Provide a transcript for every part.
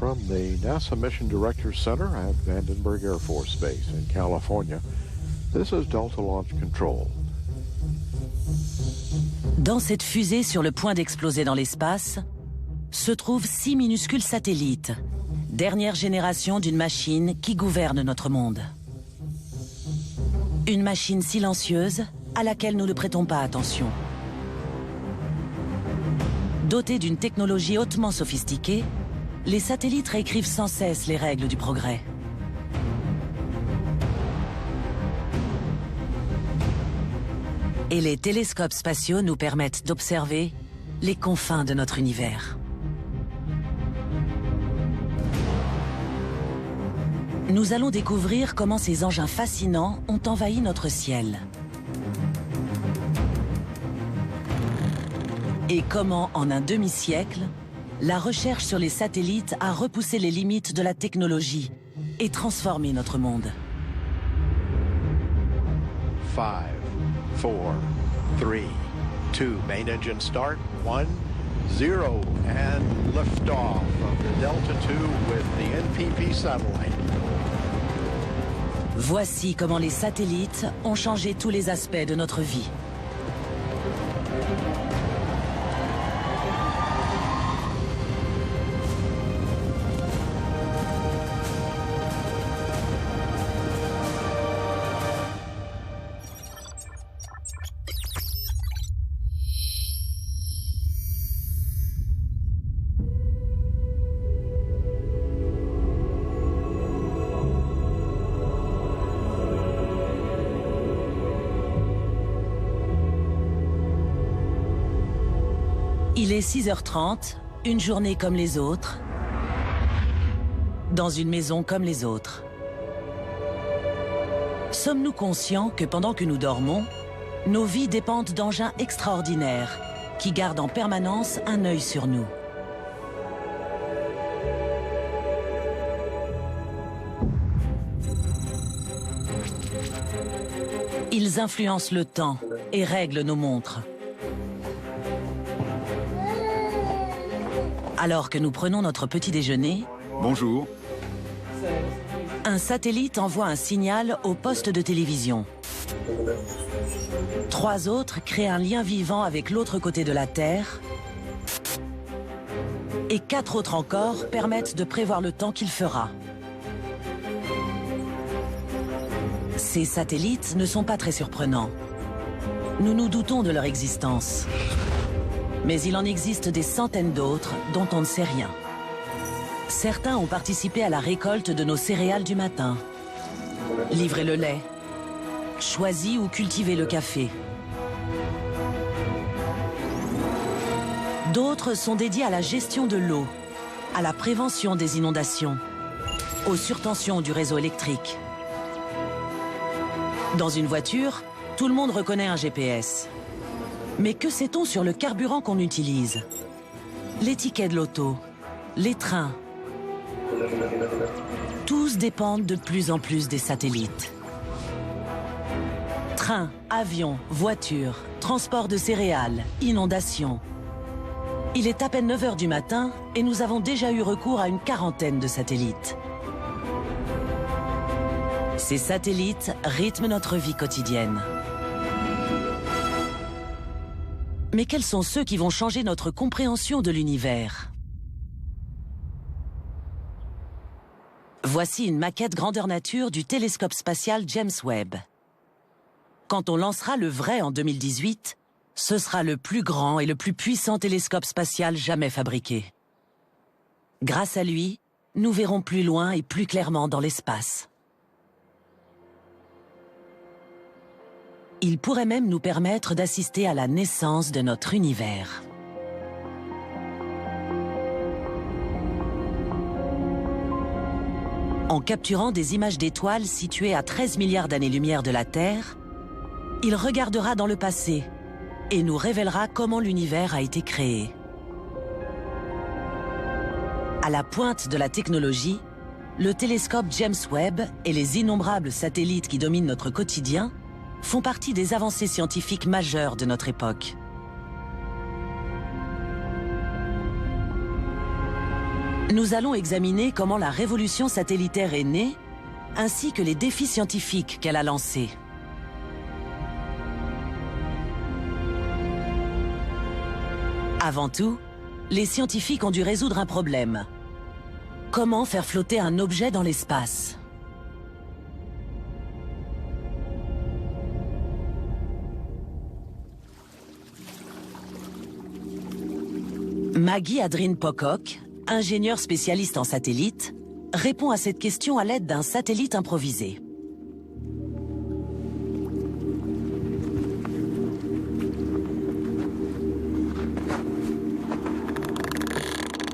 from the NASA Mission Directors Center at Vandenberg Air Force Base in California. This is Delta Launch Control. Dans cette fusée sur le point d'exploser dans l'espace, se trouvent 6 minuscules satellites, dernière génération d'une machine qui gouverne notre monde. Une machine silencieuse à laquelle nous ne prêtons pas attention. Dotés d'une technologie hautement sophistiquée, les satellites réécrivent sans cesse les règles du progrès. Et les télescopes spatiaux nous permettent d'observer les confins de notre univers. Nous allons découvrir comment ces engins fascinants ont envahi notre ciel. Et comment, en un demi-siècle, la recherche sur les satellites a repoussé les limites de la technologie et transformé notre monde. 5, 4, 3, 2, main engine start, 1, 0, and liftoff of the Delta II with the NPP satellite. Voici comment les satellites ont changé tous les aspects de notre vie. Il est 6h30, une journée comme les autres, dans une maison comme les autres. Sommes-nous conscients que pendant que nous dormons, nos vies dépendent d'engins extraordinaires qui gardent en permanence un œil sur nous? Ils influencent le temps et règlent nos montres. Alors que nous prenons notre petit déjeuner, bonjour. Un satellite envoie un signal au poste de télévision. 3 autres créent un lien vivant avec l'autre côté de la Terre. Et 4 autres encore permettent de prévoir le temps qu'il fera. Ces satellites ne sont pas très surprenants. Nous nous doutons de leur existence. Mais il en existe des centaines d'autres dont on ne sait rien. Certains ont participé à la récolte de nos céréales du matin, livré le lait, choisi ou cultivé le café. D'autres sont dédiés à la gestion de l'eau, à la prévention des inondations, aux surtensions du réseau électrique. Dans une voiture, tout le monde reconnaît un GPS. Mais que sait-on sur le carburant qu'on utilise? Les tickets de l'auto, les trains. Tous dépendent de plus en plus des satellites. Trains, avions, voitures, transport de céréales, inondations. Il est à peine 9h du matin et nous avons déjà eu recours à une quarantaine de satellites. Ces satellites rythment notre vie quotidienne. Mais quels sont ceux qui vont changer notre compréhension de l'univers? Voici une maquette grandeur nature du télescope spatial James Webb. Quand on lancera le vrai en 2018, ce sera le plus grand et le plus puissant télescope spatial jamais fabriqué. Grâce à lui, nous verrons plus loin et plus clairement dans l'espace. Il pourrait même nous permettre d'assister à la naissance de notre univers. En capturant des images d'étoiles situées à 13 milliards d'années-lumière de la Terre, il regardera dans le passé et nous révélera comment l'univers a été créé. À la pointe de la technologie, le télescope James Webb et les innombrables satellites qui dominent notre quotidien font partie des avancées scientifiques majeures de notre époque. Nous allons examiner comment la révolution satellitaire est née, ainsi que les défis scientifiques qu'elle a lancés. Avant tout, les scientifiques ont dû résoudre un problème. Comment faire flotter un objet dans l'espace ? Maggie Adrien Pocock, ingénieure spécialiste en satellites, répond à cette question à l'aide d'un satellite improvisé.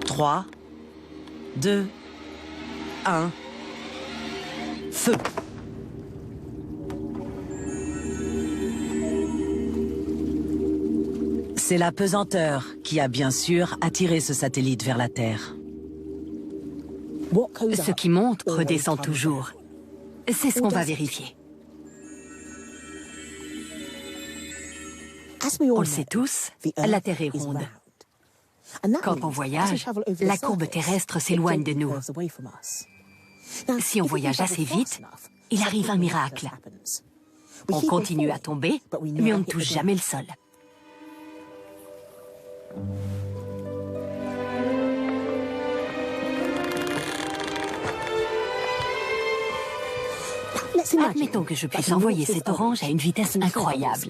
Trois, 2, 1, feu! C'est la pesanteur qui a bien sûr attiré ce satellite vers la Terre. Ce qui monte redescend toujours. C'est ce qu'on va vérifier. On le sait tous, la Terre est ronde. Quand on voyage, la courbe terrestre s'éloigne de nous. Si on voyage assez vite, il arrive un miracle. On continue à tomber, mais on ne touche jamais le sol. Admettons que je puisse envoyer cet orange à une vitesse incroyable.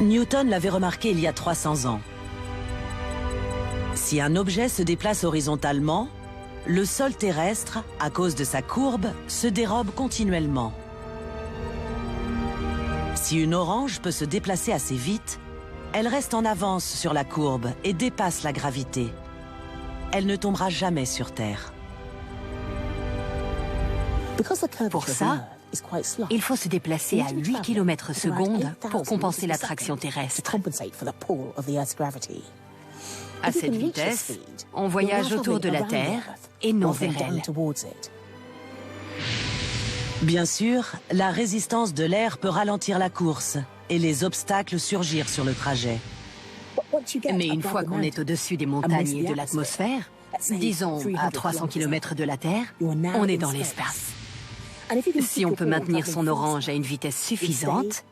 Newton l'avait remarqué il y a 300 ans. Si un objet se déplace horizontalement, le sol terrestre, à cause de sa courbe, se dérobe continuellement. Si une orange peut se déplacer assez vite, elle reste en avance sur la courbe et dépasse la gravité. Elle ne tombera jamais sur Terre. Pour ça, il faut se déplacer à 8 km/s pour compenser l'attraction terrestre. À cette vitesse, on voyage autour de la Terre et non vers elle. Bien sûr, la résistance de l'air peut ralentir la course et les obstacles surgir sur le trajet. Mais une fois qu'on est au-dessus des montagnes et de l'atmosphère, disons à 300 km de la Terre, on est dans l'espace. Si on peut maintenir son orange à une vitesse suffisante,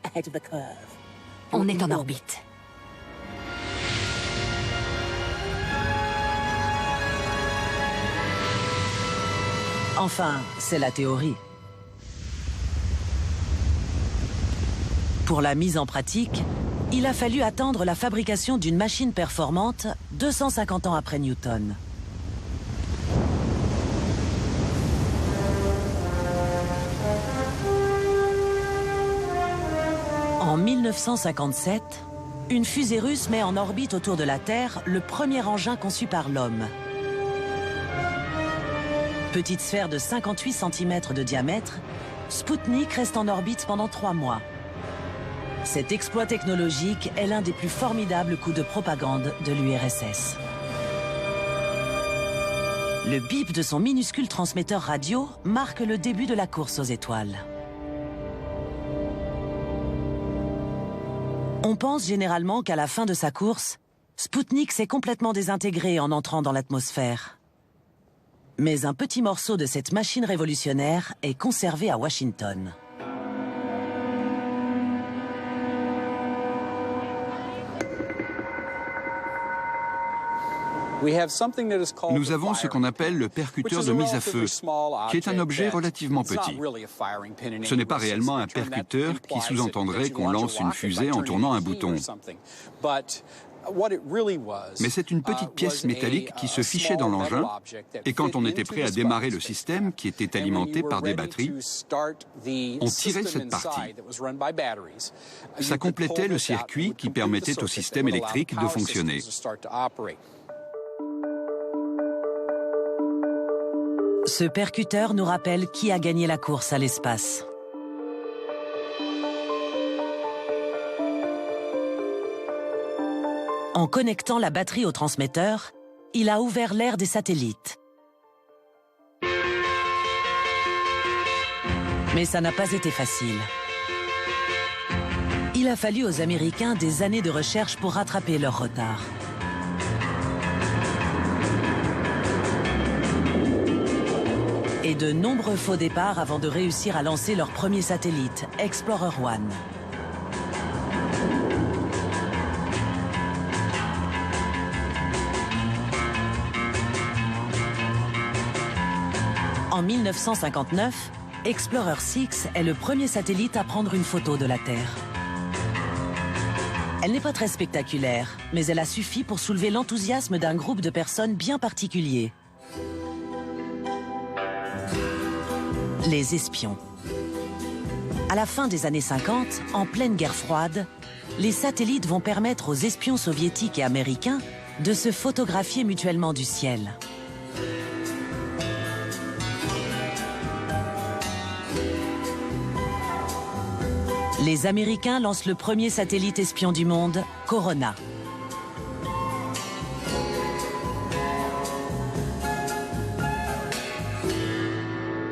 on est en orbite. Enfin, c'est la théorie. Pour la mise en pratique, il a fallu attendre la fabrication d'une machine performante 250 ans après Newton. En 1957, une fusée russe met en orbite autour de la Terre le premier engin conçu par l'homme. Petite sphère de 58 cm de diamètre, Sputnik reste en orbite pendant 3 mois. Cet exploit technologique est l'un des plus formidables coups de propagande de l'URSS. Le bip de son minuscule transmetteur radio marque le début de la course aux étoiles. On pense généralement qu'à la fin de sa course, Sputnik s'est complètement désintégré en entrant dans l'atmosphère. Mais un petit morceau de cette machine révolutionnaire est conservé à Washington. Nous avons ce qu'on appelle le percuteur de mise à feu, qui est un objet relativement petit. Ce n'est pas réellement un percuteur qui sous-entendrait qu'on lance une fusée en tournant un bouton. Mais c'est une petite pièce métallique qui se fichait dans l'engin, et quand on était prêt à démarrer le système, qui était alimenté par des batteries, on tirait cette partie. Ça complétait le circuit qui permettait au système électrique de fonctionner. Ce percuteur nous rappelle qui a gagné la course à l'espace. En connectant la batterie au transmetteur, il a ouvert l'ère des satellites. Mais ça n'a pas été facile. Il a fallu aux Américains des années de recherche pour rattraper leur retard. Et de nombreux faux départs avant de réussir à lancer leur premier satellite, Explorer 1. En 1959, Explorer 6 est le premier satellite à prendre une photo de la Terre. Elle n'est pas très spectaculaire, mais elle a suffi pour soulever l'enthousiasme d'un groupe de personnes bien particulier. Les espions. À la fin des années 50, en pleine guerre froide, les satellites vont permettre aux espions soviétiques et américains de se photographier mutuellement du ciel. Les Américains lancent le premier satellite espion du monde, Corona.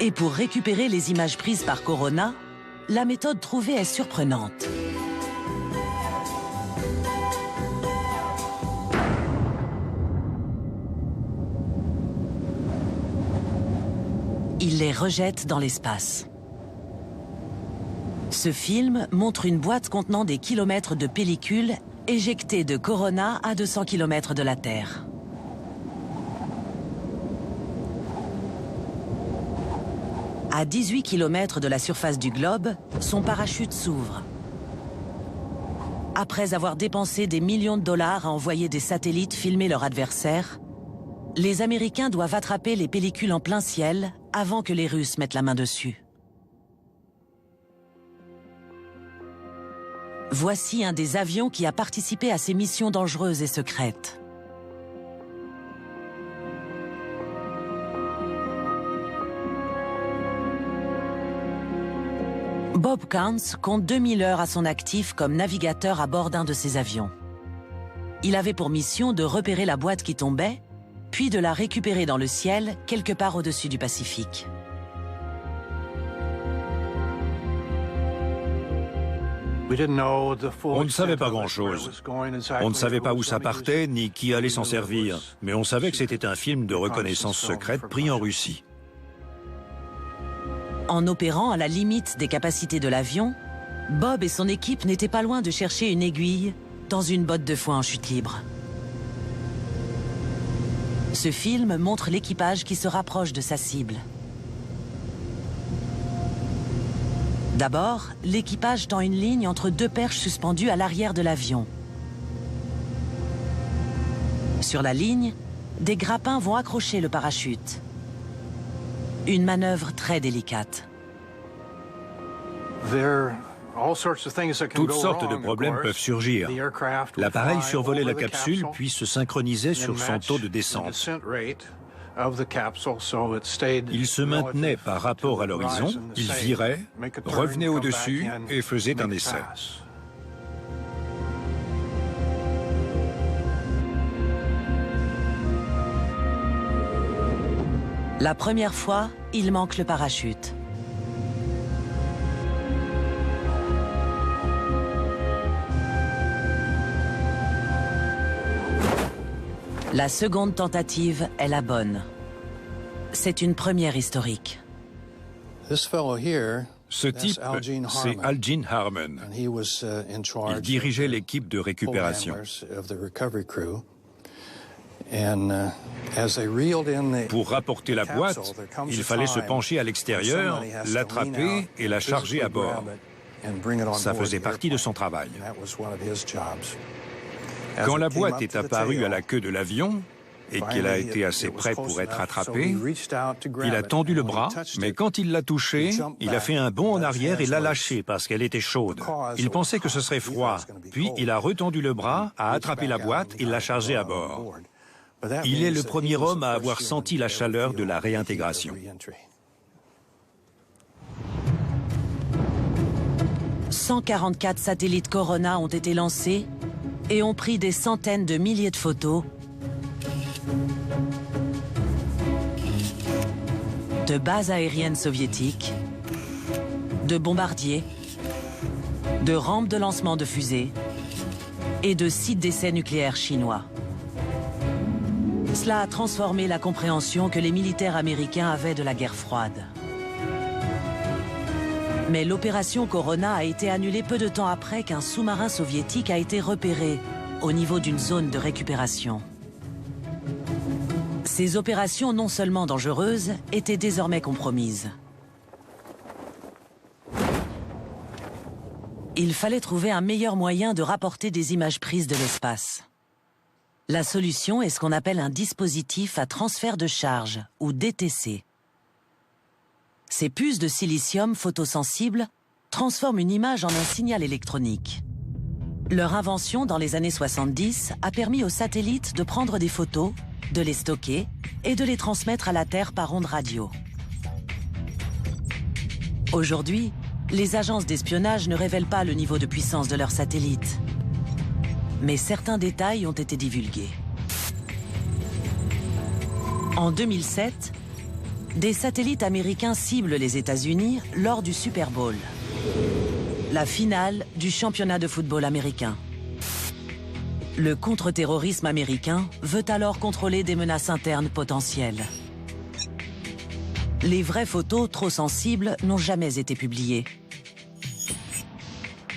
Et pour récupérer les images prises par Corona, la méthode trouvée est surprenante. Il les rejette dans l'espace. Ce film montre une boîte contenant des kilomètres de pellicule éjectée de Corona à 200 km de la Terre. À 18 km de la surface du globe, son parachute s'ouvre. Après avoir dépensé des millions de dollars à envoyer des satellites filmer leur adversaire, les Américains doivent attraper les pellicules en plein ciel avant que les Russes mettent la main dessus. Voici un des avions qui a participé à ces missions dangereuses et secrètes. Bob Counts compte 2000 heures à son actif comme navigateur à bord d'un de ces avions. Il avait pour mission de repérer la boîte qui tombait, puis de la récupérer dans le ciel, quelque part au-dessus du Pacifique. On ne savait pas grand-chose. On ne savait pas où ça partait, ni qui allait s'en servir. Mais on savait que c'était un film de reconnaissance secrète pris en Russie. En opérant à la limite des capacités de l'avion, Bob et son équipe n'étaient pas loin de chercher une aiguille dans une botte de foin en chute libre. Ce film montre l'équipage qui se rapproche de sa cible. D'abord, l'équipage tend une ligne entre deux perches suspendues à l'arrière de l'avion. Sur la ligne, des grappins vont accrocher le parachute. Une manœuvre très délicate. Toutes sortes de problèmes peuvent surgir. L'appareil survolait la capsule, puis se synchronisait sur son taux de descente. Il se maintenait par rapport à l'horizon, il virait, revenait au-dessus et faisait un essai. La première fois, il manque le parachute. La seconde tentative est la bonne. C'est une première historique. Ce type, c'est Al Gene Harmon. Il dirigeait l'équipe de récupération. Pour rapporter la boîte, il fallait se pencher à l'extérieur, l'attraper et la charger à bord. Ça faisait partie de son travail. Quand la boîte est apparue à la queue de l'avion et qu'elle a été assez près pour être attrapée, il a tendu le bras, mais quand il l'a touchée, il a fait un bond en arrière et l'a lâchée parce qu'elle était chaude. Il pensait que ce serait froid, puis il a retendu le bras, a attrapé la boîte et l'a chargée à bord. Il est le premier homme à avoir senti la chaleur de la réintégration. 144 satellites Corona ont été lancés et ont pris des centaines de milliers de photos de bases aériennes soviétiques, de bombardiers, de rampes de lancement de fusées et de sites d'essais nucléaires chinois. Cela a transformé la compréhension que les militaires américains avaient de la guerre froide. Mais l'opération Corona a été annulée peu de temps après qu'un sous-marin soviétique a été repéré au niveau d'une zone de récupération. Ces opérations non seulement dangereuses étaient désormais compromises. Il fallait trouver un meilleur moyen de rapporter des images prises de l'espace. La solution est ce qu'on appelle un dispositif à transfert de charge, ou DTC. Ces puces de silicium photosensibles transforment une image en un signal électronique. Leur invention dans les années 70 a permis aux satellites de prendre des photos, de les stocker et de les transmettre à la Terre par ondes radio. Aujourd'hui, les agences d'espionnage ne révèlent pas le niveau de puissance de leurs satellites. Mais certains détails ont été divulgués. En 2007, des satellites américains ciblent les États-Unis lors du Super Bowl, la finale du championnat de football américain. Le contre-terrorisme américain veut alors contrôler des menaces internes potentielles. Les vraies photos trop sensibles n'ont jamais été publiées.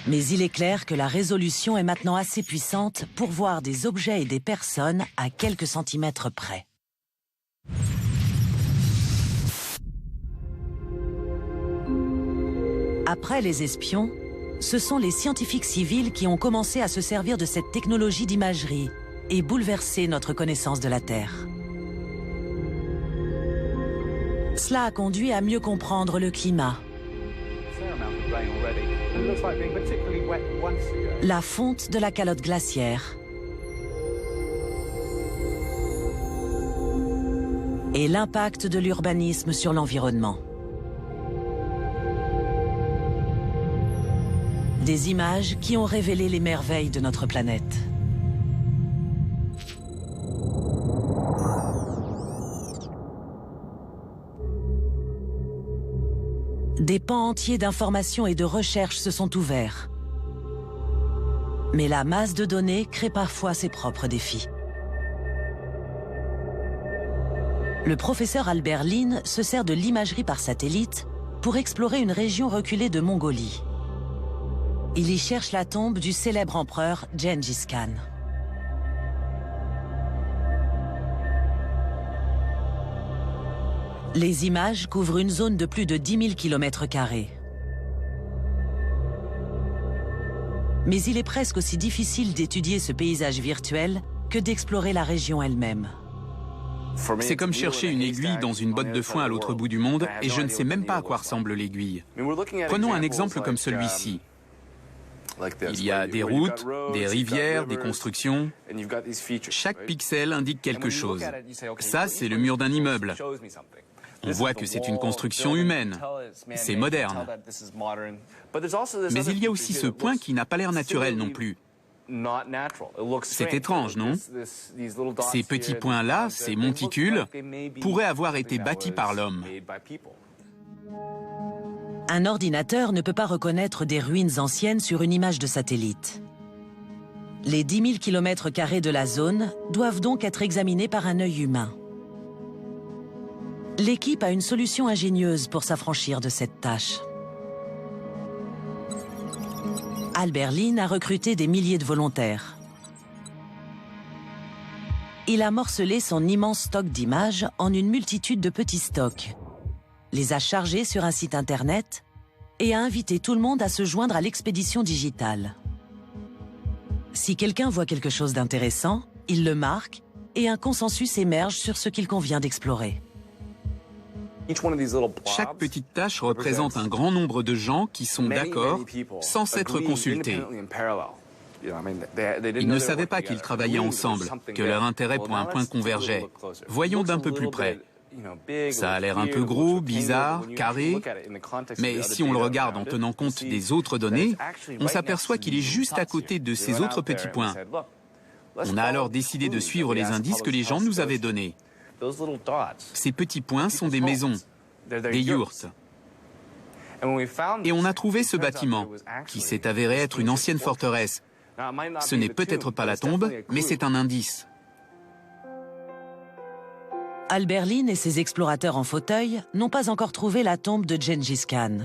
Mais il est clair que la résolution est maintenant assez puissante pour voir des objets et des personnes à quelques centimètres près. Après les espions, ce sont les scientifiques civils qui ont commencé à se servir de cette technologie d'imagerie et bouleverser notre connaissance de la Terre. Cela a conduit à mieux comprendre le climat, la fonte de la calotte glaciaire et l'impact de l'urbanisme sur l'environnement. Des images qui ont révélé les merveilles de notre planète. Des pans entiers d'informations et de recherches se sont ouverts. Mais la masse de données crée parfois ses propres défis. Le professeur Albert Lin se sert de l'imagerie par satellite pour explorer une région reculée de Mongolie. Il y cherche la tombe du célèbre empereur Gengis Khan. Les images couvrent une zone de plus de 10 000 km². Mais il est presque aussi difficile d'étudier ce paysage virtuel que d'explorer la région elle-même. C'est comme chercher une aiguille dans une botte de foin à l'autre bout du monde et je ne sais même pas à quoi ressemble l'aiguille. Prenons un exemple comme celui-ci. Il y a des routes, des rivières, des constructions. Chaque pixel indique quelque chose. Ça, c'est le mur d'un immeuble. On voit que c'est une construction humaine. C'est moderne. Mais il y a aussi ce point qui n'a pas l'air naturel non plus. C'est étrange, non? Ces petits points-là, ces monticules, pourraient avoir été bâtis par l'homme. Un ordinateur ne peut pas reconnaître des ruines anciennes sur une image de satellite. Les 10 000 km² de la zone doivent donc être examinés par un œil humain. L'équipe a une solution ingénieuse pour s'affranchir de cette tâche. Albert Lin a recruté des milliers de volontaires. Il a morcelé son immense stock d'images en une multitude de petits stocks, les a chargés sur un site internet et a invité tout le monde à se joindre à l'expédition digitale. Si quelqu'un voit quelque chose d'intéressant, il le marque et un consensus émerge sur ce qu'il convient d'explorer. Chaque petite tâche représente un grand nombre de gens qui sont d'accord sans s'être consultés. Ils ne savaient pas qu'ils travaillaient ensemble, que leur intérêt pour un point convergeait. Voyons d'un peu plus près. Ça a l'air un peu gros, bizarre, carré, mais si on le regarde en tenant compte des autres données, on s'aperçoit qu'il est juste à côté de ces autres petits points. On a alors décidé de suivre les indices que les gens nous avaient donnés. Ces petits points sont des maisons, des yurts. Et on a trouvé ce bâtiment, qui s'est avéré être une ancienne forteresse. Ce n'est peut-être pas la tombe, mais c'est un indice. Alberline et ses explorateurs en fauteuil n'ont pas encore trouvé la tombe de Gengis Khan.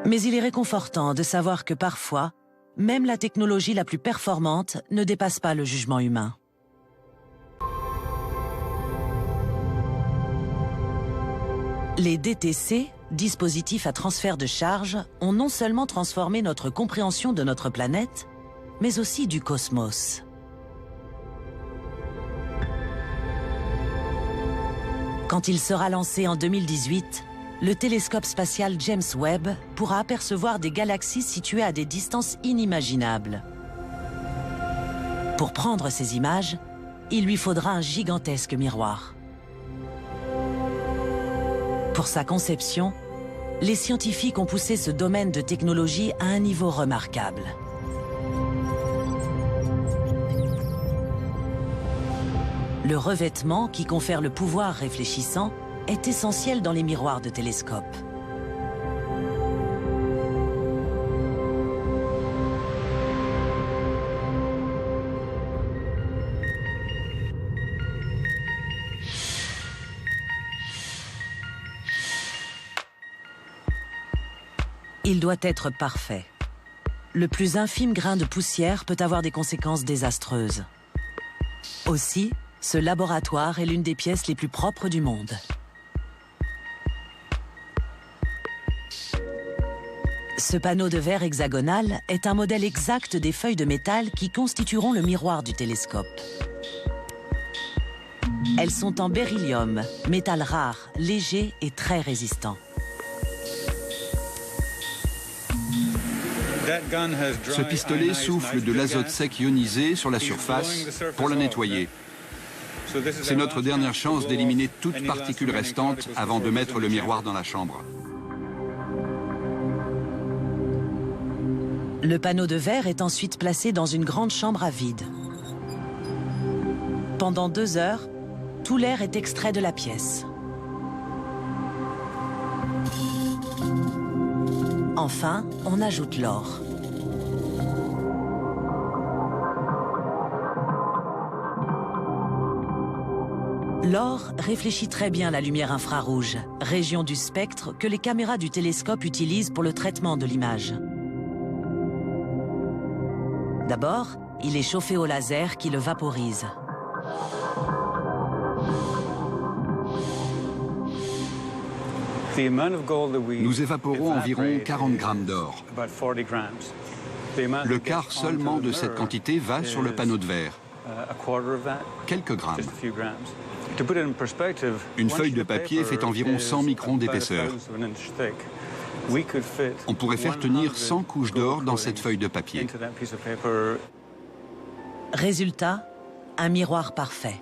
Mais il est réconfortant de savoir que parfois, même la technologie la plus performante ne dépasse pas le jugement humain. Les DTC, dispositifs à transfert de charge, ont non seulement transformé notre compréhension de notre planète, mais aussi du cosmos. Quand il sera lancé en 2018, le télescope spatial James Webb pourra apercevoir des galaxies situées à des distances inimaginables. Pour prendre ces images, il lui faudra un gigantesque miroir. Pour sa conception, les scientifiques ont poussé ce domaine de technologie à un niveau remarquable. Le revêtement, qui confère le pouvoir réfléchissant, est essentiel dans les miroirs de télescope. Il doit être parfait. Le plus infime grain de poussière peut avoir des conséquences désastreuses. Aussi, ce laboratoire est l'une des pièces les plus propres du monde. Ce panneau de verre hexagonal est un modèle exact des feuilles de métal qui constitueront le miroir du télescope. Elles sont en beryllium, métal rare, léger et très résistant. Ce pistolet souffle de l'azote sec ionisé sur la surface pour la nettoyer. C'est notre dernière chance d'éliminer toute particule restante avant de mettre le miroir dans la chambre. Le panneau de verre est ensuite placé dans une grande chambre à vide. Pendant 2 heures, tout l'air est extrait de la pièce. Enfin, on ajoute l'or. L'or réfléchit très bien la lumière infrarouge, région du spectre que les caméras du télescope utilisent pour le traitement de l'image. D'abord, il est chauffé au laser qui le vaporise. Nous évaporons environ 40 grammes d'or. Le quart seulement de cette quantité va sur le panneau de verre. Quelques grammes. Une feuille de papier fait environ 100 microns d'épaisseur. On pourrait faire tenir 100 couches d'or dans cette feuille de papier. Résultat, un miroir parfait.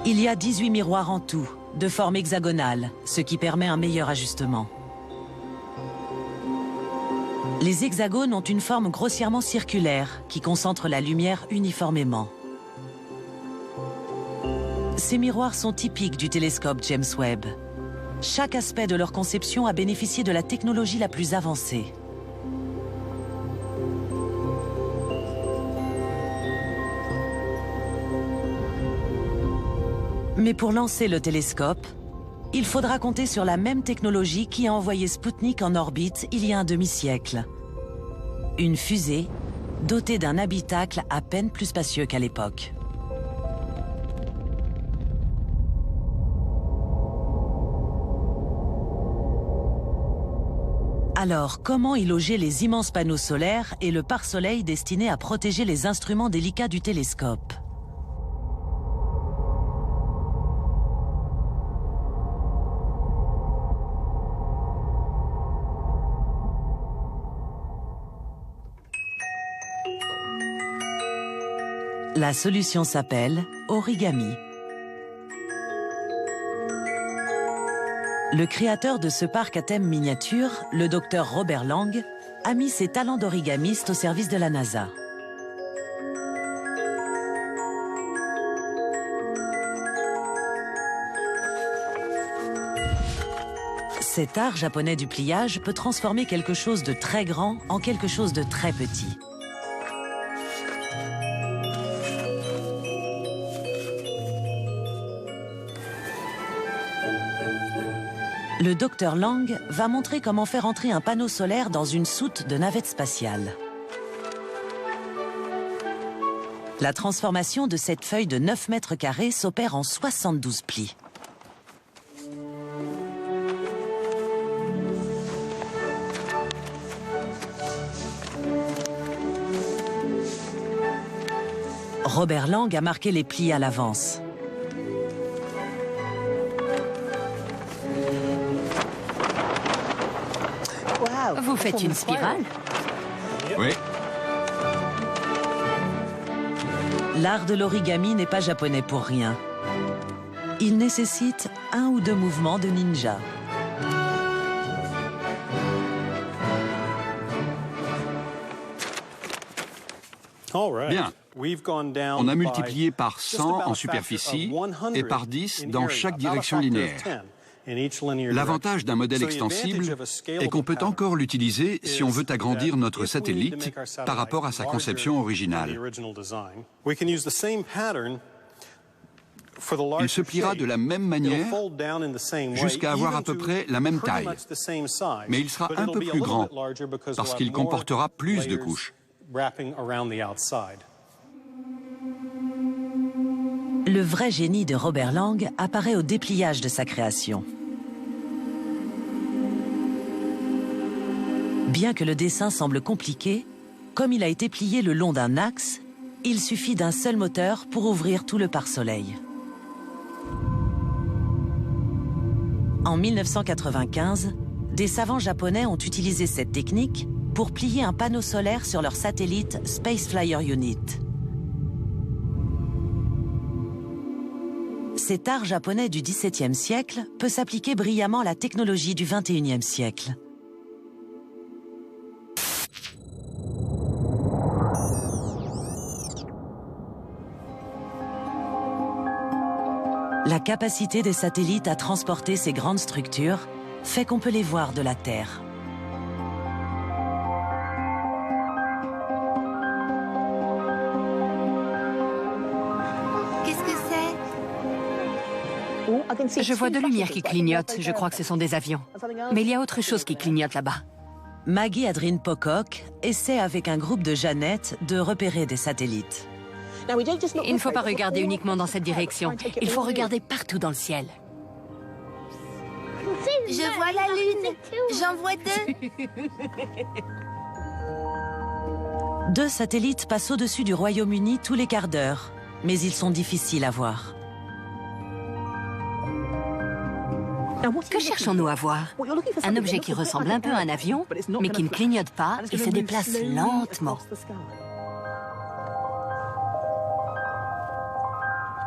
Il y a 18 miroirs en tout, de forme hexagonale, ce qui permet un meilleur ajustement. Les hexagones ont une forme grossièrement circulaire qui concentre la lumière uniformément. Ces miroirs sont typiques du télescope James Webb. Chaque aspect de leur conception a bénéficié de la technologie la plus avancée. Mais pour lancer le télescope, il faudra compter sur la même technologie qui a envoyé Spoutnik en orbite il y a un demi-siècle. Une fusée dotée d'un habitacle à peine plus spacieux qu'à l'époque. Alors, comment y loger les immenses panneaux solaires et le pare-soleil destiné à protéger les instruments délicats du télescope ? La solution s'appelle origami. Le créateur de ce parc à thème miniature, le docteur Robert Lang, a mis ses talents d'origamiste au service de la NASA. Cet art japonais du pliage peut transformer quelque chose de très grand en quelque chose de très petit. Le docteur Lang va montrer comment faire entrer un panneau solaire dans une soute de navette spatiale. La transformation de cette feuille de 9 mètres carrés s'opère en 72 plis. Robert Lang a marqué les plis à l'avance. Vous faites une spirale? Oui. L'art de l'origami n'est pas japonais pour rien. Il nécessite 1 ou 2 mouvements de ninja. Bien. On a multiplié par 100 en superficie et par 10 dans chaque direction linéaire. L'avantage d'un modèle extensible est qu'on peut encore l'utiliser si on veut agrandir notre satellite par rapport à sa conception originale. Il se pliera de la même manière jusqu'à avoir à peu près la même taille, mais il sera un peu plus grand parce qu'il comportera plus de couches. Le vrai génie de Robert Lang apparaît au dépliage de sa création. Bien que le dessin semble compliqué, comme il a été plié le long d'un axe, il suffit d'un seul moteur pour ouvrir tout le pare-soleil. En 1995, des savants japonais ont utilisé cette technique pour plier un panneau solaire sur leur satellite Space Flyer Unit. Cet art japonais du XVIIe siècle peut s'appliquer brillamment à la technologie du XXIe siècle. La capacité des satellites à transporter ces grandes structures fait qu'on peut les voir de la Terre. Qu'est-ce que c'est? Je vois deux lumières qui clignotent. Je crois que ce sont des avions. Mais il y a autre chose qui clignote là-bas. Maggie Adrien Pocock essaie avec un groupe de Jeannette de repérer des satellites. Il ne faut pas regarder uniquement dans cette direction. Il faut regarder partout dans le ciel. Je vois la lune. J'en vois 2. 2 satellites passent au-dessus du Royaume-Uni tous les quarts d'heure, mais ils sont difficiles à voir. Que cherchons-nous à voir? Un objet qui ressemble un peu à un avion, mais qui ne clignote pas et se déplace lentement.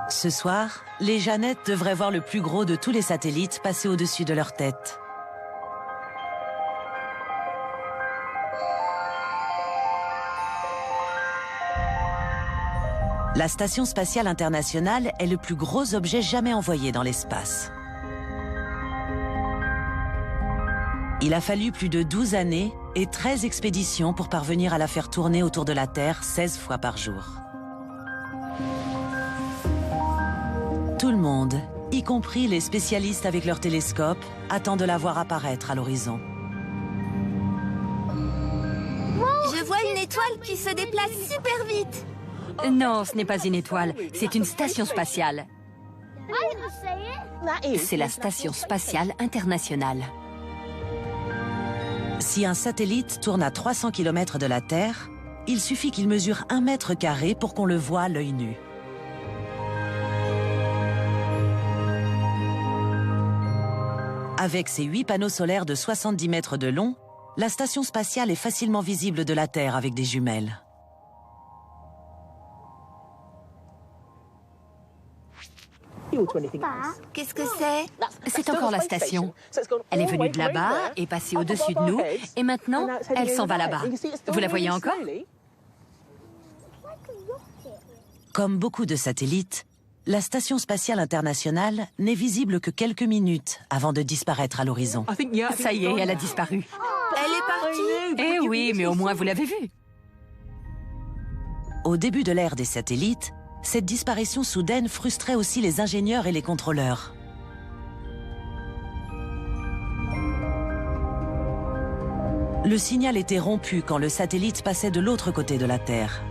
Ce soir, les Jeannettes devraient voir le plus gros de tous les satellites passer au-dessus de leur tête. La Station spatiale internationale est le plus gros objet jamais envoyé dans l'espace. Il a fallu plus de 12 années et 13 expéditions pour parvenir à la faire tourner autour de la Terre 16 fois par jour. Tout le monde, y compris les spécialistes avec leurs télescopes, attend de la voir apparaître à l'horizon. Je vois une étoile qui se déplace super vite. Non, ce n'est pas une étoile, c'est une station spatiale. C'est la Station spatiale internationale. Si un satellite tourne à 300 km de la Terre, il suffit qu'il mesure 1 mètre carré pour qu'on le voie à l'œil nu. Avec ses 8 panneaux solaires de 70 mètres de long, la station spatiale est facilement visible de la Terre avec des jumelles. Qu'est-ce que c'est? C'est encore la station. Elle est venue de là-bas et passée au-dessus de nous, et maintenant, elle s'en va là-bas. Vous la voyez encore? Comme beaucoup de satellites, la Station spatiale internationale n'est visible que quelques minutes avant de disparaître à l'horizon. Ça y est, elle a disparu. Elle est partie. Eh oui, mais au moins vous l'avez vue. Au début de l'ère des satellites, cette disparition soudaine frustrait aussi les ingénieurs et les contrôleurs. Le signal était rompu quand le satellite passait de l'autre côté de la Terre.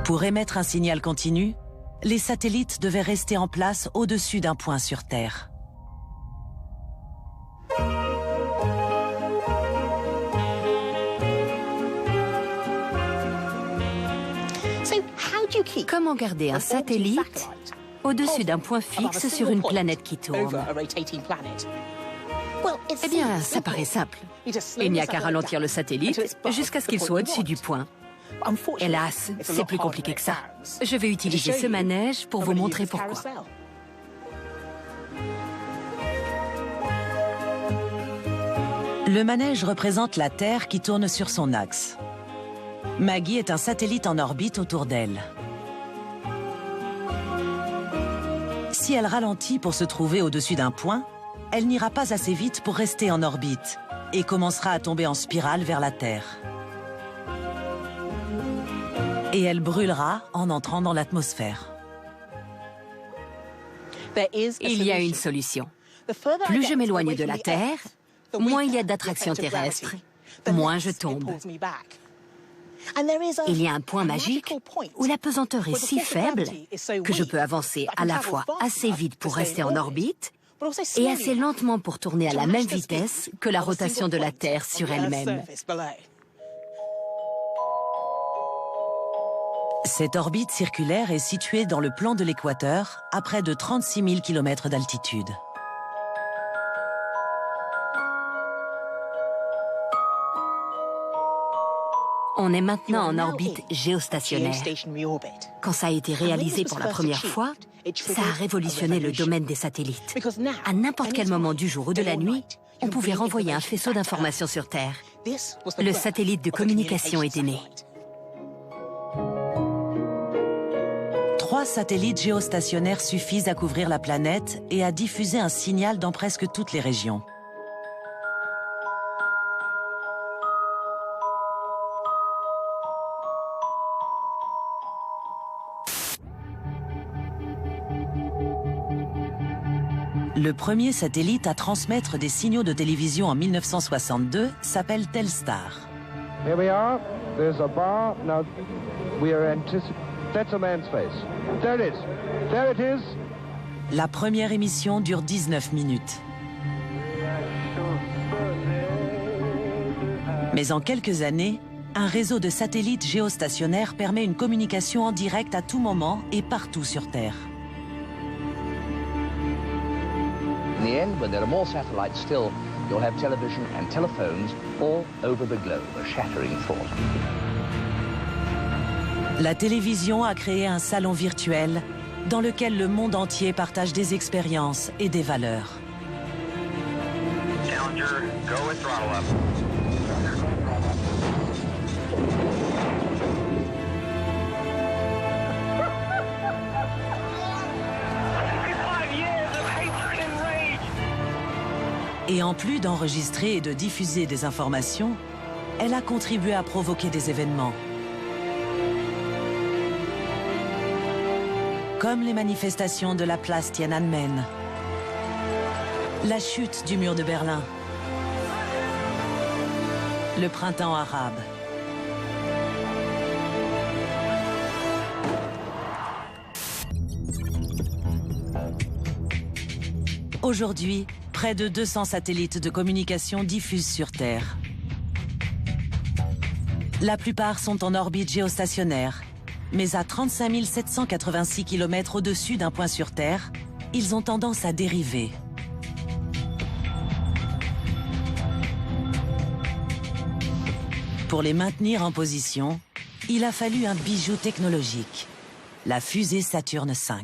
Pour émettre un signal continu, les satellites devaient rester en place au-dessus d'un point sur Terre. Comment garder un satellite au-dessus d'un point fixe sur une planète qui tourne? Eh bien, ça paraît simple. Il n'y a qu'à ralentir le satellite jusqu'à ce qu'il soit au-dessus du point. Hélas, c'est plus compliqué que ça. Je vais utiliser ce manège pour vous montrer pourquoi. Le manège représente la Terre qui tourne sur son axe. Maggie est un satellite en orbite autour d'elle. Si elle ralentit pour se trouver au-dessus d'un point, elle n'ira pas assez vite pour rester en orbite et commencera à tomber en spirale vers la Terre. Et elle brûlera en entrant dans l'atmosphère. Il y a une solution. Plus je m'éloigne de la Terre, moins il y a d'attraction terrestre, moins je tombe. Il y a un point magique où la pesanteur est si faible que je peux avancer à la fois assez vite pour rester en orbite et assez lentement pour tourner à la même vitesse que la rotation de la Terre sur elle-même. Cette orbite circulaire est située dans le plan de l'équateur, à près de 36 000 km d'altitude. On est maintenant en orbite géostationnaire. Quand ça a été réalisé pour la première fois, ça a révolutionné le domaine des satellites. À n'importe quel moment du jour ou de la nuit, on pouvait renvoyer un faisceau d'informations sur Terre. Le satellite de communication était né. 3 satellites géostationnaires suffisent à couvrir la planète et à diffuser un signal dans presque toutes les régions. Le premier satellite à transmettre des signaux de télévision en 1962 s'appelle Telstar. Here we are. There's a bar. Now we are That's a man's face. There it is. There it is. La première émission dure 19 minutes. Mais en quelques années, un réseau de satellites géostationnaires permet une communication en direct à tout moment et partout sur Terre. In the end, when there are more satellites still, you'll have television and telephones all over the globe, a shattering thought. La télévision a créé un salon virtuel dans lequel le monde entier partage des expériences et des valeurs. Challenger, go with throttle up. Et en plus d'enregistrer et de diffuser des informations, elle a contribué à provoquer des événements. Comme les manifestations de la place Tiananmen, la chute du mur de Berlin, le printemps arabe. Aujourd'hui, près de 200 satellites de communication diffusent sur Terre. La plupart sont en orbite géostationnaire, mais à 35 786 km au-dessus d'un point sur Terre, ils ont tendance à dériver. Pour les maintenir en position, il a fallu un bijou technologique, la fusée Saturne V.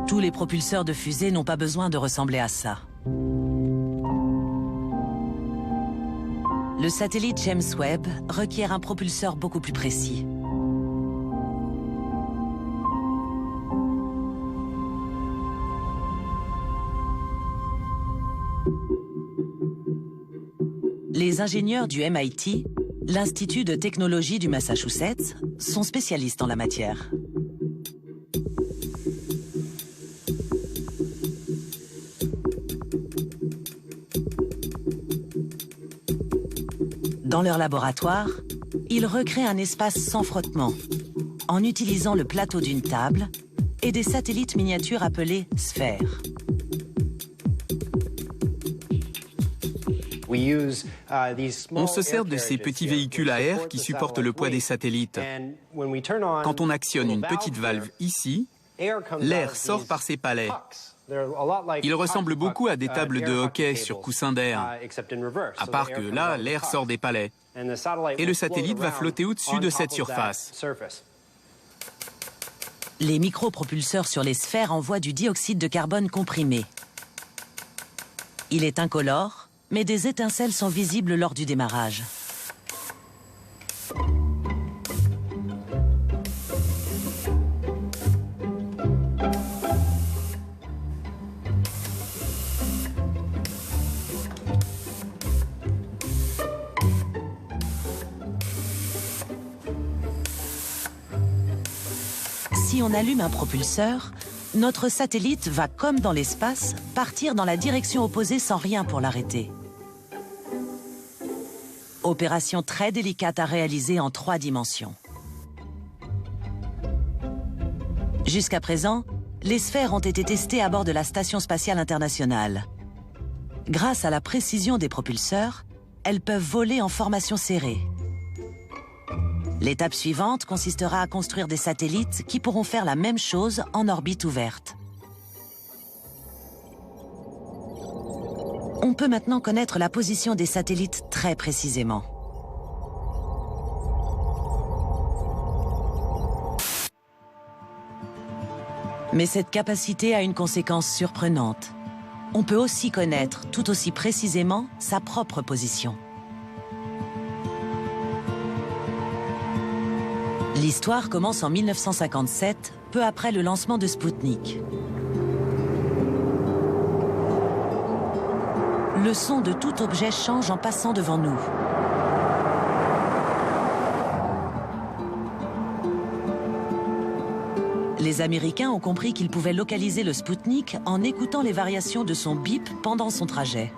Tous les propulseurs de fusée n'ont pas besoin de ressembler à ça. Le satellite James Webb requiert un propulseur beaucoup plus précis. Les ingénieurs du MIT, l'Institut de technologie du Massachusetts, sont spécialistes en la matière. Dans leur laboratoire, ils recréent un espace sans frottement, en utilisant le plateau d'une table et des satellites miniatures appelés sphères. On se sert de ces petits véhicules à air qui supportent le poids des satellites. Quand on actionne une petite valve ici, l'air sort par ces palets. Ils ressemblent beaucoup à des tables de hockey sur coussin d'air, à part que là, l'air sort des palets. Et le satellite va flotter au-dessus de cette surface. Les micropropulseurs sur les sphères envoient du dioxyde de carbone comprimé. Il est incolore, mais des étincelles sont visibles lors du démarrage. Si on allume un propulseur, notre satellite va, comme dans l'espace, partir dans la direction opposée sans rien pour l'arrêter. Opération très délicate à réaliser en 3 dimensions. Jusqu'à présent, les sphères ont été testées à bord de la Station spatiale internationale. Grâce à la précision des propulseurs, elles peuvent voler en formation serrée. L'étape suivante consistera à construire des satellites qui pourront faire la même chose en orbite ouverte. On peut maintenant connaître la position des satellites très précisément. Mais cette capacité a une conséquence surprenante. On peut aussi connaître tout aussi précisément sa propre position. L'histoire commence en 1957, peu après le lancement de Spoutnik. Le son de tout objet change en passant devant nous. Les Américains ont compris qu'ils pouvaient localiser le Spoutnik en écoutant les variations de son bip pendant son trajet.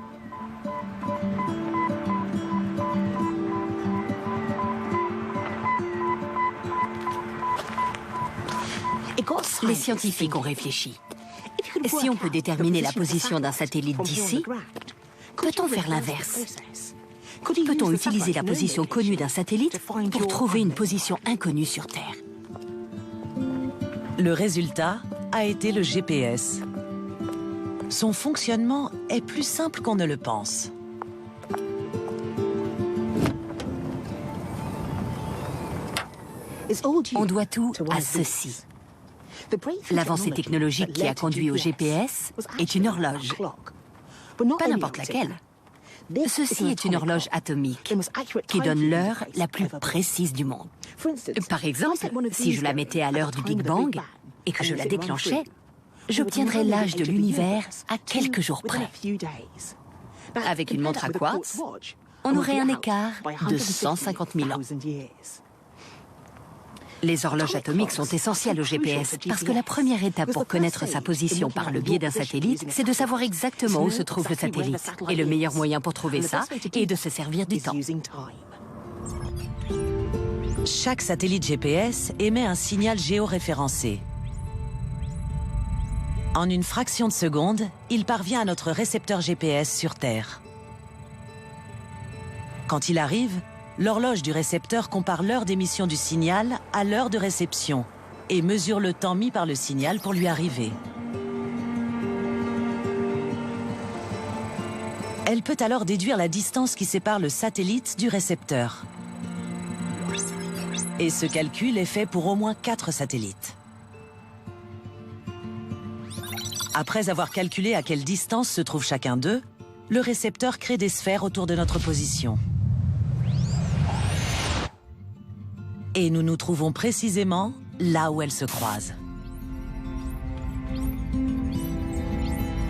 Les scientifiques ont réfléchi. Si on peut déterminer la position d'un satellite d'ici, peut-on faire l'inverse? Peut-on utiliser la position connue d'un satellite pour trouver une position inconnue sur Terre? Le résultat a été le GPS. Son fonctionnement est plus simple qu'on ne le pense. On doit tout à ceci. L'avancée technologique qui a conduit au GPS est une horloge. Pas n'importe laquelle. Ceci est une horloge atomique qui donne l'heure la plus précise du monde. Par exemple, si je la mettais à l'heure du Big Bang et que je la déclenchais, j'obtiendrais l'âge de l'univers à quelques jours près. Avec une montre à quartz, on aurait un écart de 150 000 ans. Les horloges atomiques sont essentielles au GPS parce que la première étape pour connaître sa position par le biais d'un satellite, c'est de savoir exactement où se trouve le satellite. Et le meilleur moyen pour trouver ça est de se servir du temps. Chaque satellite GPS émet un signal géoréférencé. En une fraction de seconde, il parvient à notre récepteur GPS sur Terre. Quand il arrive, l'horloge du récepteur compare l'heure d'émission du signal à l'heure de réception et mesure le temps mis par le signal pour lui arriver. Elle peut alors déduire la distance qui sépare le satellite du récepteur. Et ce calcul est fait pour au moins 4 satellites. Après avoir calculé à quelle distance se trouve chacun d'eux, le récepteur crée des sphères autour de notre position. Et nous nous trouvons précisément là où elles se croisent.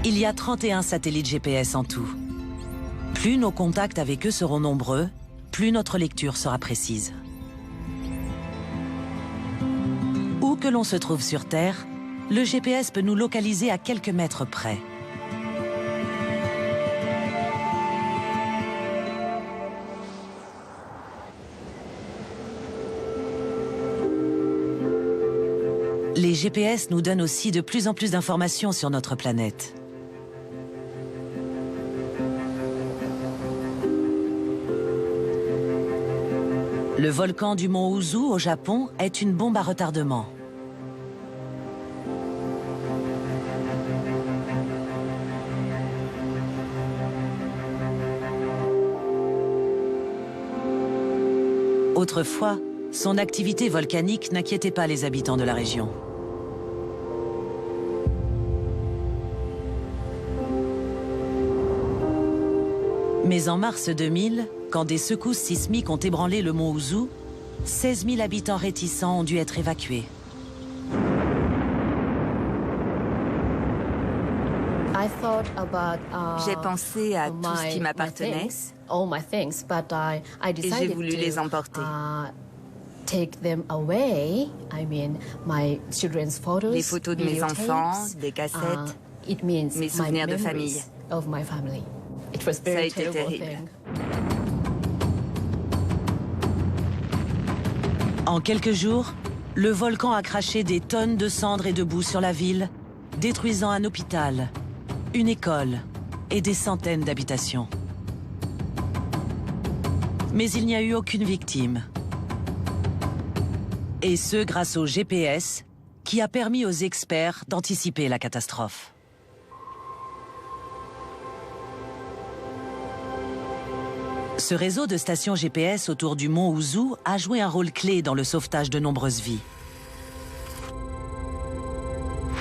Il y a 31 satellites GPS en tout. Plus nos contacts avec eux seront nombreux, plus notre lecture sera précise. Où que l'on se trouve sur Terre, le GPS peut nous localiser à quelques mètres près. Les GPS nous donnent aussi de plus en plus d'informations sur notre planète. Le volcan du mont Uzu au Japon est une bombe à retardement. Autrefois, son activité volcanique n'inquiétait pas les habitants de la région. Mais en mars 2000, quand des secousses sismiques ont ébranlé le mont Uzu, 16 000 habitants réticents ont dû être évacués. J'ai pensé à tout ce qui m'appartenait et j'ai voulu les emporter. Les photos de mes enfants, des cassettes, mes souvenirs de famille. Ça a été terrible. En quelques jours, le volcan a craché des tonnes de cendres et de boue sur la ville, détruisant un hôpital, une école et des centaines d'habitations. Mais il n'y a eu aucune victime. Et ce grâce au GPS, qui a permis aux experts d'anticiper la catastrophe. Ce réseau de stations GPS autour du mont Uzu a joué un rôle clé dans le sauvetage de nombreuses vies.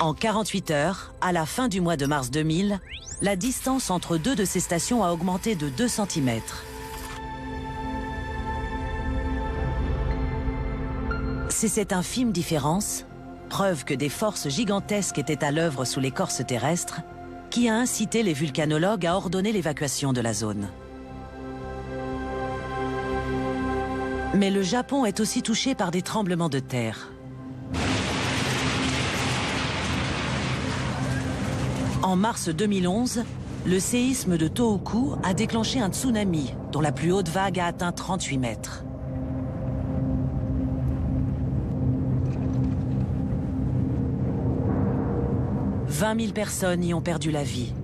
En 48 heures, à la fin du mois de mars 2000, la distance entre deux de ces stations a augmenté de 2 cm. C'est cette infime différence, preuve que des forces gigantesques étaient à l'œuvre sous l'écorce terrestre, qui a incité les volcanologues à ordonner l'évacuation de la zone. Mais le Japon est aussi touché par des tremblements de terre. En mars 2011, le séisme de Tohoku a déclenché un tsunami dont la plus haute vague a atteint 38 mètres. « 20 000 personnes y ont perdu la vie.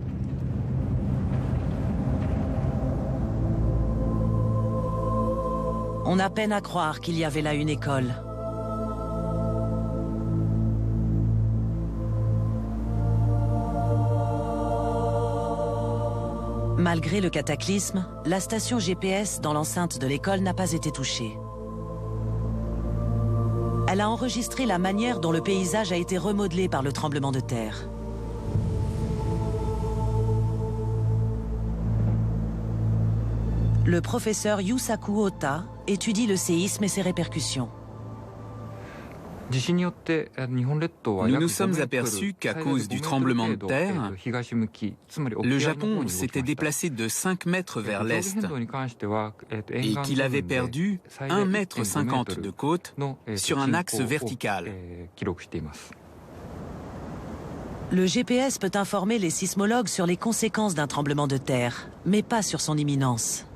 On a peine à croire qu'il y avait là une école. Malgré le cataclysme, la station GPS dans l'enceinte de l'école n'a pas été touchée. Elle a enregistré la manière dont le paysage a été remodelé par le tremblement de terre. Le professeur Yusaku Ota étudie le séisme et ses répercussions. Nous nous sommes aperçus qu'à cause du tremblement de terre, le Japon s'était déplacé de 5 mètres vers l'est et qu'il avait perdu 1,50 m de côte sur un axe vertical. Le GPS peut informer les sismologues sur les conséquences d'un tremblement de terre, mais pas sur son imminence.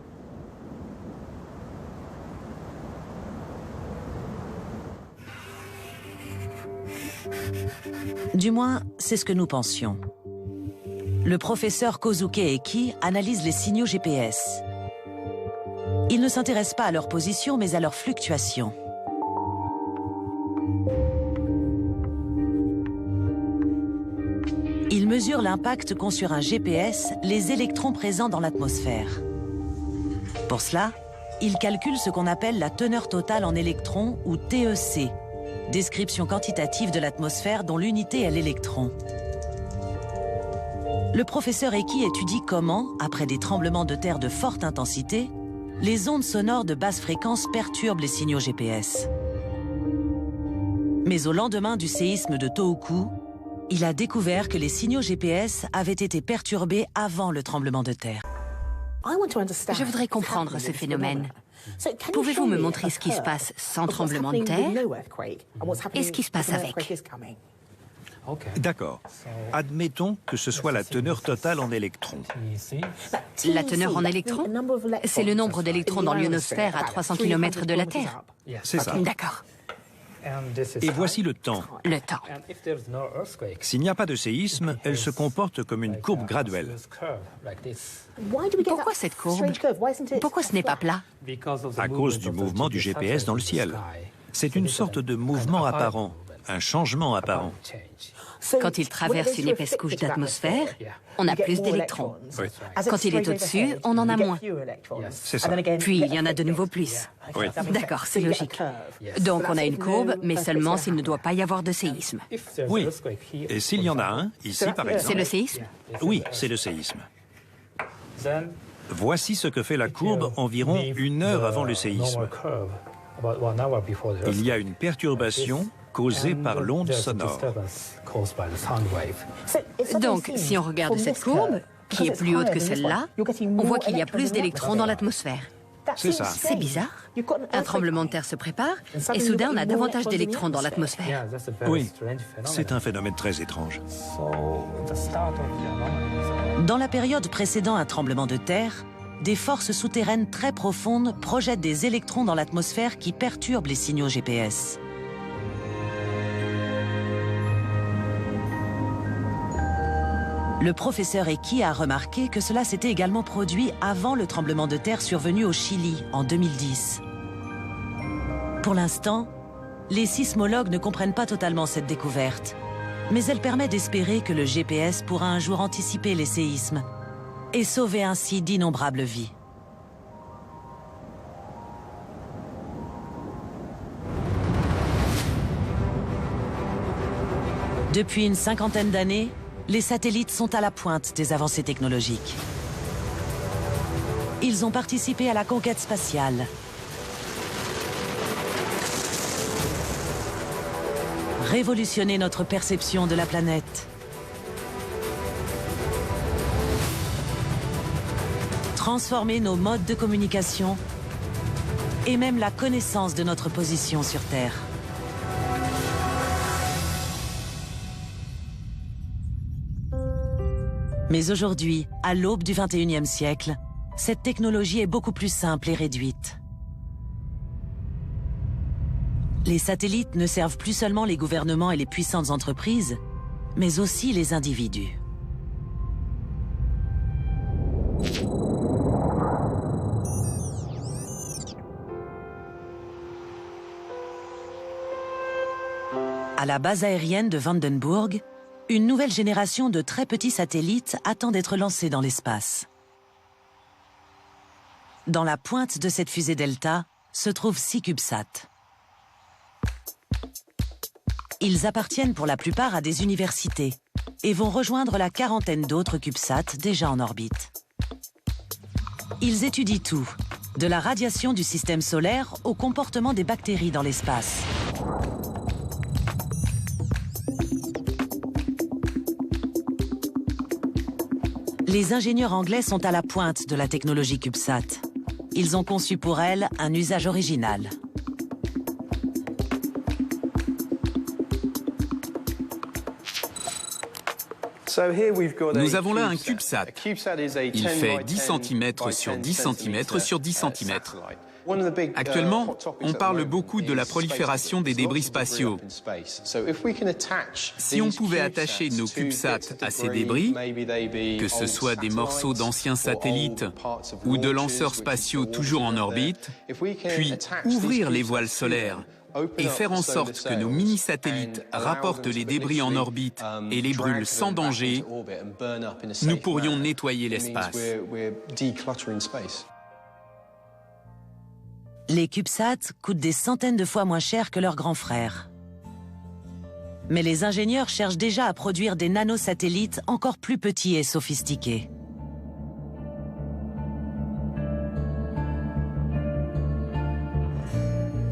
Du moins, c'est ce que nous pensions. Le professeur Kozuke Eki analyse les signaux GPS. Il ne s'intéresse pas à leur position, mais à leur fluctuation. Il mesure l'impact qu'ont sur un GPS les électrons présents dans l'atmosphère. Pour cela, il calcule ce qu'on appelle la teneur totale en électrons, ou TEC, description quantitative de l'atmosphère dont l'unité est l'électron. Le professeur Hickey étudie comment, après des tremblements de terre de forte intensité, les ondes sonores de basse fréquence perturbent les signaux GPS. Mais au lendemain du séisme de Tohoku, il a découvert que les signaux GPS avaient été perturbés avant le tremblement de terre. Je voudrais comprendre ce phénomène. Pouvez-vous me montrer ce qui se passe sans tremblement de terre et ce qui se passe avec? D'accord. Admettons que ce soit la teneur totale en électrons. La teneur en électrons, c'est le nombre d'électrons dans l'ionosphère à 300 km de la Terre. C'est ça. D'accord. Et voici le temps. Le temps. S'il n'y a pas de séisme, elle se comporte comme une courbe graduelle. Pourquoi cette courbe? Pourquoi ce n'est pas plat? À cause du mouvement du GPS dans le ciel. C'est une sorte de mouvement apparent, un changement apparent. Quand il traverse une épaisse couche d'atmosphère, on a plus d'électrons. Oui. Quand il est au-dessus, on en a moins. C'est ça. Puis il y en a de nouveau plus. Oui. D'accord, c'est logique. Donc on a une courbe, mais seulement s'il ne doit pas y avoir de séisme. Oui. Et s'il y en a un, ici par exemple... C'est le séisme? Oui, c'est le séisme. Voici ce que fait la courbe environ 1 heure avant le séisme. Il y a une perturbation causée par l'onde sonore. Donc, si on regarde cette courbe, qui est plus haute que celle-là, on voit qu'il y a plus d'électrons dans l'atmosphère. C'est ça. C'est bizarre. Un tremblement de terre se prépare, et soudain, on a davantage d'électrons dans l'atmosphère. Oui, c'est un phénomène très étrange. Dans la période précédant un tremblement de terre, des forces souterraines très profondes projettent des électrons dans l'atmosphère qui perturbent les signaux GPS. Le professeur Hickey a remarqué que cela s'était également produit avant le tremblement de terre survenu au Chili en 2010. Pour l'instant, les sismologues ne comprennent pas totalement cette découverte, mais elle permet d'espérer que le GPS pourra un jour anticiper les séismes et sauver ainsi d'innombrables vies. Depuis une cinquantaine d'années, les satellites sont à la pointe des avancées technologiques. Ils ont participé à la conquête spatiale, révolutionné notre perception de la planète, transformé nos modes de communication et même la connaissance de notre position sur Terre. Mais aujourd'hui, à l'aube du XXIe siècle, cette technologie est beaucoup plus simple et réduite. Les satellites ne servent plus seulement les gouvernements et les puissantes entreprises, mais aussi les individus. À la base aérienne de Vandenberg, une nouvelle génération de très petits satellites attend d'être lancée dans l'espace. Dans la pointe de cette fusée Delta se trouvent 6 CubeSats. Ils appartiennent pour la plupart à des universités et vont rejoindre la quarantaine d'autres CubeSats déjà en orbite. Ils étudient tout, de la radiation du système solaire au comportement des bactéries dans l'espace. Les ingénieurs anglais sont à la pointe de la technologie CubeSat. Ils ont conçu pour elle un usage original. Nous avons là un CubeSat. Il fait 10 cm sur 10 cm sur 10 cm. Actuellement, on parle beaucoup de la prolifération des débris spatiaux. Si on pouvait attacher nos CubeSats à ces débris, que ce soit des morceaux d'anciens satellites ou de lanceurs spatiaux toujours en orbite, puis ouvrir les voiles solaires et faire en sorte que nos mini-satellites rapportent les débris en orbite et les brûlent sans danger, nous pourrions nettoyer l'espace. Les CubeSats coûtent des centaines de fois moins cher que leurs grands frères. Mais les ingénieurs cherchent déjà à produire des nanosatellites encore plus petits et sophistiqués.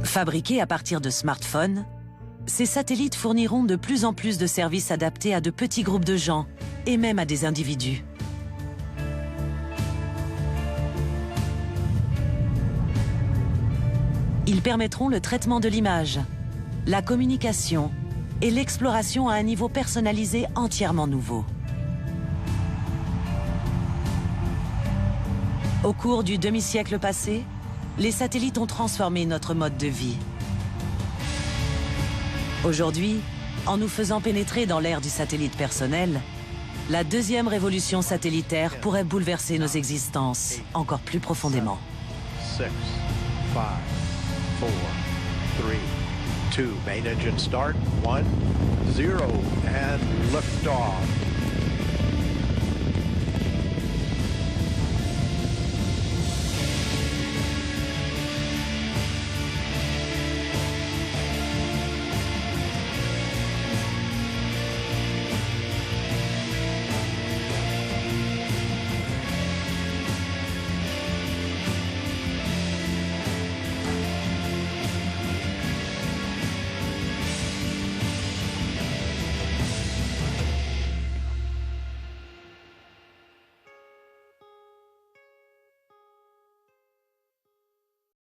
Fabriqués à partir de smartphones, ces satellites fourniront de plus en plus de services adaptés à de petits groupes de gens et même à des individus. Ils permettront le traitement de l'image, la communication et l'exploration à un niveau personnalisé entièrement nouveau. Au cours du demi-siècle passé, les satellites ont transformé notre mode de vie. Aujourd'hui, en nous faisant pénétrer dans l'ère du satellite personnel, la deuxième révolution satellitaire pourrait bouleverser nos existences encore plus profondément. 6, 5, 4, 3, 2, main engine start, 1, 0, and liftoff.